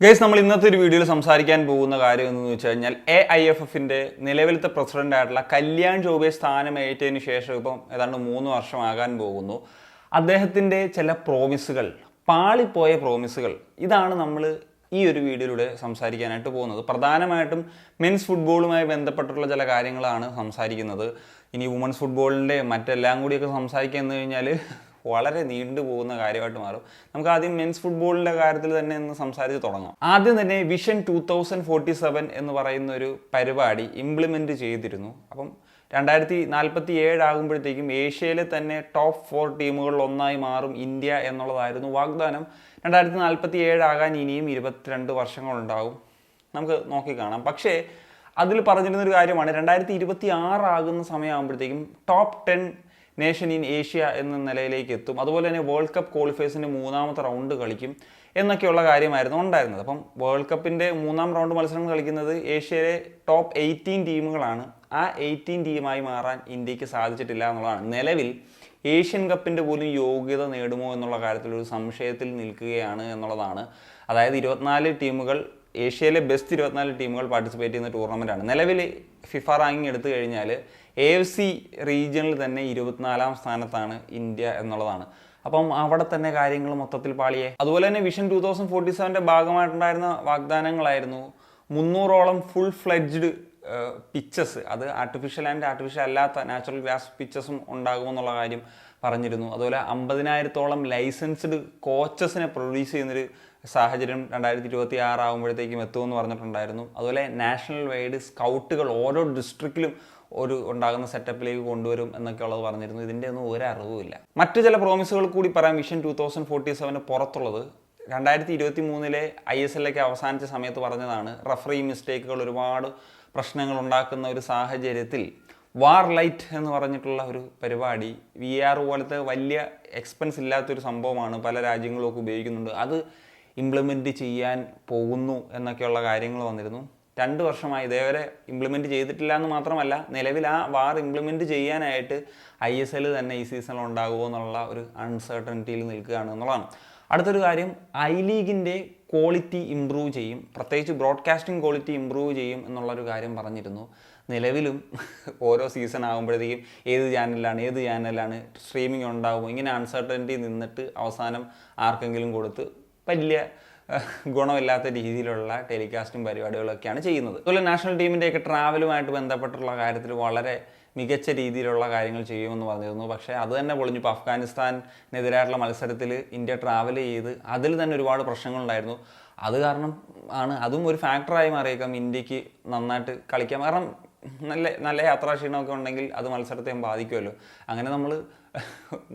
Guys, നമ്മൾ ഇന്നത്തെ ഒരു വീഡിയോയിൽ സംസാരിക്കാൻ പോകുന്ന കാര്യം എന്ന് വെച്ച് കഴിഞ്ഞാൽ AIFFന്റെ നിലവിലത്തെ പ്രസിഡന്റ് ആയിട്ടുള്ള കല്യാൺ ചൗബെ സ്ഥാനമേറ്റതിന് ശേഷം ഇപ്പം ഏതാണ്ട് 3 വർഷമാകാൻ പോകുന്നു. അദ്ദേഹത്തിൻ്റെ ചില പ്രോമിസുകൾ, പാളിപ്പോയ പ്രോമിസുകൾ, ഇതാണ് നമ്മൾ ഈ ഒരു വീഡിയോയിലൂടെ സംസാരിക്കാനായിട്ട് പോകുന്നത്. പ്രധാനമായിട്ടും മെൻസ് ഫുട്ബോളുമായി ബന്ധപ്പെട്ടുള്ള ചില കാര്യങ്ങളാണ് സംസാരിക്കുന്നത്. ഇനി വുമൻസ് ഫുട്ബോളിൻ്റെ മറ്റെല്ലാം കൂടിയൊക്കെ സംസാരിക്കുക എന്ന് കഴിഞ്ഞാൽ വളരെ നീണ്ടു പോകുന്ന കാര്യമായിട്ട് മാറും. നമുക്ക് ആദ്യം മെൻസ് ഫുട്ബോളിൻ്റെ കാര്യത്തിൽ തന്നെ ഒന്ന് സംസാരിച്ച് തുടങ്ങാം. ആദ്യം തന്നെ വിഷൻ 2047 എന്ന് പറയുന്ന ഒരു പരിപാടി ഇംപ്ലിമെൻറ്റ് ചെയ്തിരുന്നു. അപ്പം 2047 ആകുമ്പോഴത്തേക്കും ഏഷ്യയിലെ തന്നെ ടോപ്പ് 4 ടീമുകളിൽ ഒന്നായി മാറും ഇന്ത്യ എന്നുള്ളതായിരുന്നു വാഗ്ദാനം. 2047 ആകാൻ ഇനിയും 22 വർഷങ്ങളുണ്ടാകും, നമുക്ക് നോക്കിക്കാണാം. പക്ഷേ അതിൽ പറഞ്ഞിരുന്നൊരു കാര്യമാണ് 2026 ആകുന്ന സമയമാകുമ്പോഴത്തേക്കും ടോപ്പ് 10 നേഷൻ ഇൻ ഏഷ്യ എന്ന നിലയിലേക്ക് എത്തും. അതുപോലെ തന്നെ വേൾഡ് കപ്പ് ക്വാളിഫയേഴ്സിൻ്റെ 3ാമത്തെ റൗണ്ട് കളിക്കും എന്നൊക്കെയുള്ള കാര്യമായിരുന്നു ഉണ്ടായിരുന്നത്. അപ്പം വേൾഡ് കപ്പിൻ്റെ 3ാം റൗണ്ട് മത്സരങ്ങൾ കളിക്കുന്നത് ഏഷ്യയിലെ ടോപ്പ് 18 ടീമുകളാണ്. ആ 18 ടീമായി മാറാൻ ഇന്ത്യക്ക് സാധിച്ചിട്ടില്ല എന്നുള്ളതാണ്. നിലവിൽ ഏഷ്യൻ കപ്പിൻ്റെ പോലും യോഗ്യത നേടുമോ എന്നുള്ള കാര്യത്തിൽ ഒരു സംശയത്തിൽ നിൽക്കുകയാണ് എന്നുള്ളതാണ്. അതായത് 24 ടീമുകൾ, ഏഷ്യയിലെ ബെസ്റ്റ് 24 ടീമുകൾ പാർട്ടിസിപ്പേറ്റ് ചെയ്യുന്ന ടൂർണമെൻറ്റാണ്. നിലവിൽ ഫിഫ റാങ്കിങ് എടുത്തു കഴിഞ്ഞാൽ AFC റീജിയനിൽ തന്നെ 24ാം സ്ഥാനത്താണ് ഇന്ത്യ എന്നുള്ളതാണ്. അപ്പം അവിടെ തന്നെ കാര്യങ്ങൾ മൊത്തത്തിൽ പാളിയേ. അതുപോലെ തന്നെ വിഷൻ 2047 ഭാഗമായിട്ടുണ്ടായിരുന്ന വാഗ്ദാനങ്ങളായിരുന്നു 300ഓളം ഫുൾ ഫ്ലെഡ്ജ്ഡ് പിച്ചസ്, അത് ആർട്ടിഫിഷ്യൽ ആൻഡ് ആർട്ടിഫിഷ്യൽ അല്ലാത്ത നാച്ചുറൽ ഗ്രാസ് പിച്ചസും ഉണ്ടാകുമെന്നുള്ള കാര്യം പറഞ്ഞിരുന്നു. അതുപോലെ 50,000-ഓളം ലൈസൻസ്ഡ് കോച്ചസിനെ പ്രൊഡ്യൂസ് ചെയ്യുന്നൊരു സാഹചര്യം 2026 ആകുമ്പോഴത്തേക്കും എത്തുമെന്ന് പറഞ്ഞിട്ടുണ്ടായിരുന്നു. അതുപോലെ നാഷണൽ വൈഡ് സ്കൗട്ടുകൾ ഓരോ ഡിസ്ട്രിക്റ്റിലും ഉണ്ടാകുന്ന സെറ്റപ്പിലേക്ക് കൊണ്ടുവരും എന്നൊക്കെ ഉള്ളത് പറഞ്ഞിരുന്നു. ഇതിൻ്റെ ഒന്നും ഒരു അറിവുമില്ല. മറ്റു ചില പ്രോമിസുകൾ കൂടി പറയാം. വിഷൻ 2047 പുറത്തുള്ളത് 2023 ISLലേക്ക് അവസാനിച്ച സമയത്ത് പറഞ്ഞതാണ്. റഫറി മിസ്റ്റേക്കുകൾ ഒരുപാട് പ്രശ്നങ്ങൾ ഉണ്ടാക്കുന്ന ഒരു സാഹചര്യത്തിൽ വാർ ലൈറ്റ് എന്ന് പറഞ്ഞിട്ടുള്ള ഒരു പരിപാടി, VR പോലത്തെ വലിയ എക്സ്പെൻസ് ഇല്ലാത്തൊരു സംഭവമാണ്, പല രാജ്യങ്ങളൊക്കെ ഉപയോഗിക്കുന്നുണ്ട്, അത് ഇംപ്ലിമെൻറ്റ് ചെയ്യാൻ പോകുന്നു എന്നൊക്കെയുള്ള കാര്യങ്ങൾ വന്നിരുന്നു. 2 വർഷമായി ഇതേവരെ ഇംപ്ലിമെൻറ്റ് ചെയ്തിട്ടില്ല എന്ന് മാത്രമല്ല, നിലവിൽ ആ വാർ ഇംപ്ലിമെൻറ്റ് ചെയ്യാനായിട്ട് ISL തന്നെ ഈ സീസണിൽ ഉണ്ടാകുമോ എന്നുള്ള ഒരു അൺസർട്ടനിറ്റിയിൽ നിൽക്കുകയാണ് എന്നുള്ളതാണ്. അടുത്തൊരു കാര്യം, ലീഗിൻ്റെ ക്വാളിറ്റി ഇമ്പ്രൂവ് ചെയ്യും, പ്രത്യേകിച്ച് ബ്രോഡ്കാസ്റ്റിംഗ് ക്വാളിറ്റി ഇമ്പ്രൂവ് ചെയ്യും എന്നുള്ളൊരു കാര്യം പറഞ്ഞിരുന്നു. നിലവിലും ഓരോ സീസൺ ആകുമ്പോഴത്തേക്കും ഏത് ചാനലിലാണ് സ്ട്രീമിംഗ് ഉണ്ടാകുമോ, ഇങ്ങനെ അൺസർട്ടനിറ്റി നിന്നിട്ട് അവസാനം ആർക്കെങ്കിലും കൊടുത്ത് വലിയ ഗുണമില്ലാത്ത രീതിയിലുള്ള ടെലികാസ്റ്റിംഗ് പരിപാടികളൊക്കെയാണ് ചെയ്യുന്നത്. അതുപോലെ നാഷണൽ ടീമിൻ്റെയൊക്കെ ട്രാവലുമായിട്ട് ബന്ധപ്പെട്ടുള്ള കാര്യത്തിൽ വളരെ മികച്ച രീതിയിലുള്ള കാര്യങ്ങൾ ചെയ്യുമെന്ന് പറഞ്ഞിരുന്നു. പക്ഷേ അത് തന്നെ പൊളിഞ്ഞു. ഇപ്പോൾ അഫ്ഗാനിസ്ഥാനെതിരായിട്ടുള്ള മത്സരത്തിൽ ഇന്ത്യ ട്രാവൽ ചെയ്ത് അതിൽ തന്നെ ഒരുപാട് പ്രശ്നങ്ങളുണ്ടായിരുന്നു. അത് കാരണം ആണ്, അതും ഒരു ഫാക്ടറായി മാറിയേക്കാം ഇന്ത്യക്ക് നന്നായിട്ട് കളിക്കാം. കാരണം നല്ല യാത്രാക്ഷീണമൊക്കെ ഉണ്ടെങ്കിൽ അത് മത്സരത്തെ ബാധിക്കുമല്ലോ. അങ്ങനെ നമ്മൾ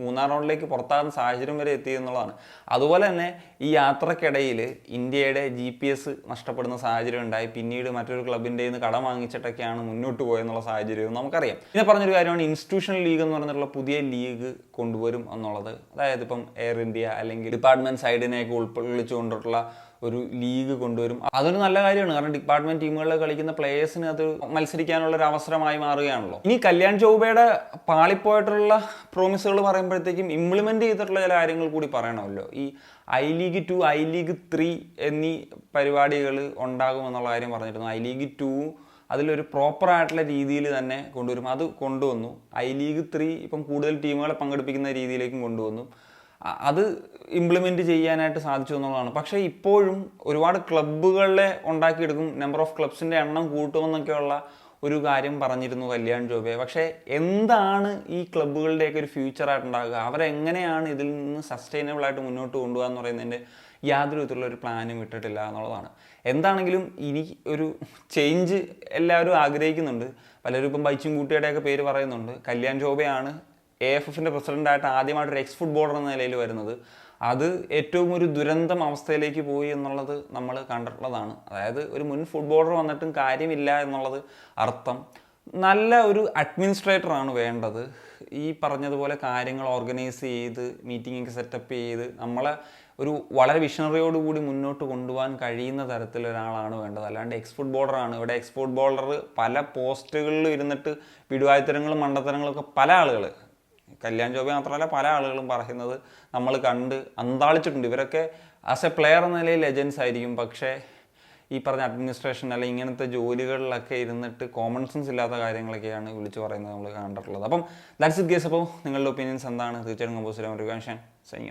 3ാം റൗണ്ടിലേക്ക് പുറത്താകുന്ന സാഹചര്യം വരെ എത്തി എന്നുള്ളതാണ്. അതുപോലെ തന്നെ ഈ യാത്രക്കിടയിൽ ഇന്ത്യയുടെ GPS നഷ്ടപ്പെടുന്ന സാഹചര്യം ഉണ്ടായി. പിന്നീട് മറ്റൊരു ക്ലബിൻ്റെ നിന്ന് കടം വാങ്ങിച്ചിട്ടൊക്കെയാണ് മുന്നോട്ട് പോയെന്നുള്ള സാഹചര്യവും നമുക്കറിയാം. പിന്നെ പറഞ്ഞൊരു കാര്യമാണ് ഇൻസ്റ്റിറ്റ്യൂഷണൽ ലീഗ് എന്ന് പറഞ്ഞിട്ടുള്ള പുതിയ ലീഗ് കൊണ്ടുവരും എന്നുള്ളത്. അതായത് ഇപ്പം എയർ ഇന്ത്യ അല്ലെങ്കിൽ ഡിപ്പാർട്ട്മെൻറ്റ് സൈഡിനെയൊക്കെ ഉൾക്കൊള്ളിച്ചുകൊണ്ടിട്ടുള്ള ഒരു ലീഗ് കൊണ്ടുവരും. അതൊരു നല്ല കാര്യമാണ്. കാരണം ഡിപ്പാർട്ട്മെന്റ് ടീമുകളിൽ കളിക്കുന്ന പ്ലേയേഴ്സിന് അത് മത്സരിക്കാനുള്ള ഒരു അവസരമായി മാറുകയാണല്ലോ. ഇനി കല്യാൺ ചൗബയുടെ പാളിപ്പോയിട്ടുള്ള പ്രോമിസുകൾ പറയുമ്പോഴത്തേക്കും ഇംപ്ലിമെന്റ് ചെയ്തിട്ടുള്ള ചില കാര്യങ്ങൾ കൂടി പറയണമല്ലോ. ഈ ലീഗ് 2, ലീഗ് 3 എന്നീ പരിപാടികൾ ഉണ്ടാകുമെന്നുള്ള കാര്യം പറഞ്ഞിരുന്നു. ലീഗ് 2 അതിലൊരു പ്രോപ്പറായിട്ടുള്ള രീതിയിൽ തന്നെ കൊണ്ടുവരും. അത് കൊണ്ടുവന്നു. ലീഗ് 3 ഇപ്പം കൂടുതൽ ടീമുകളെ പങ്കെടുപ്പിക്കുന്ന രീതിയിലേക്കും കൊണ്ടുവന്നു. അത് ഇംപ്ലിമെൻറ്റ് ചെയ്യാനായിട്ട് സാധിച്ചു എന്നുള്ളതാണ്. പക്ഷേ ഇപ്പോഴും ഒരുപാട് ക്ലബ്ബുകളെ ഉണ്ടാക്കിയെടുക്കും, നമ്പർ ഓഫ് ക്ലബ്സിൻ്റെ എണ്ണം കൂട്ടുമെന്നൊക്കെയുള്ള ഒരു കാര്യം പറഞ്ഞിരുന്നു കല്യാൺ ചൗബെ. പക്ഷേ എന്താണ് ഈ ക്ലബ്ബുകളുടെയൊക്കെ ഒരു ഫ്യൂച്ചറായിട്ടുണ്ടാകുക, അവരെങ്ങനെയാണ് ഇതിൽ നിന്ന് സസ്റ്റൈനബിളായിട്ട് മുന്നോട്ട് കൊണ്ടുപോകുക എന്ന് പറയുന്നതിൻ്റെ യാതൊരു വിധത്തിലുള്ള ഒരു പ്ലാനും ഇട്ടിട്ടില്ല എന്നുള്ളതാണ്. എന്താണെങ്കിലും ഇനി ഒരു ചേഞ്ച് എല്ലാവരും ആഗ്രഹിക്കുന്നുണ്ട്. പലരും ഇപ്പം ബൈച്ചും കൂട്ടിയുടെയൊക്കെ പേര് പറയുന്നുണ്ട്. കല്യാൺ ചൗബെയാണ് AFFന്റെ പ്രസിഡൻ്റായിട്ട് ആദ്യമായിട്ടൊരു എക്സ് ഫുട്ബോളർ എന്ന നിലയിൽ വരുന്നത്. അത് ഏറ്റവും ഒരു ദുരന്തം അവസ്ഥയിലേക്ക് പോയി എന്നുള്ളത് നമ്മൾ കണ്ടിട്ടുള്ളതാണ്. അതായത് ഒരു മുൻ ഫുട്ബോളർ വന്നിട്ടും കാര്യമില്ല എന്നുള്ളത് അർത്ഥം. നല്ല ഒരു അഡ്മിനിസ്ട്രേറ്ററാണ് വേണ്ടത്. ഈ പറഞ്ഞതുപോലെ കാര്യങ്ങൾ ഓർഗനൈസ് ചെയ്ത് മീറ്റിംഗൊക്കെ സെറ്റപ്പ് ചെയ്ത് നമ്മളെ ഒരു വളരെ വിഷണറിയോടുകൂടി മുന്നോട്ട് കൊണ്ടുപോകാൻ കഴിയുന്ന തരത്തിലൊരാളാണ് വേണ്ടത്. അല്ലാണ്ട് എക്സ് ഫുട്ബോളറാണ്. ഇവിടെ എക്സ് ഫുട്ബോളർ പല പോസ്റ്റുകളിൽ ഇരുന്നിട്ട് വിടുവായുത്തരങ്ങളും മണ്ടത്തരങ്ങളൊക്കെ പല ആളുകൾ, കല്യാൺ ചൗബെ മാത്രമല്ല പല ആളുകളും പറയുന്നത് നമ്മൾ കണ്ട് അന്താളിച്ചിട്ടുണ്ട്. ഇവരൊക്കെ ആസ് എ പ്ലെയർ എന്ന നിലയിൽ ലെജൻസ് ആയിരിക്കും, പക്ഷേ ഈ പറഞ്ഞ അഡ്മിനിസ്ട്രേഷൻ അല്ലെങ്കിൽ ഇങ്ങനത്തെ ജോലികളിലൊക്കെ ഇരുന്നിട്ട് കോമൺ സെൻസ് ഇല്ലാത്ത കാര്യങ്ങളൊക്കെയാണ് വിളിച്ചു പറയുന്നത് നമ്മൾ കണ്ടിട്ടുള്ളത്. അപ്പം ദാറ്റ്സ് ഇറ്റ് ഗേസ്. അപ്പോൾ നിങ്ങളുടെ ഒപ്പീനിയൻസ് എന്താണ്? തീർച്ചയായിട്ടും കമ്പോസ് ചെയ്യാൻ ഒരു സൈനിക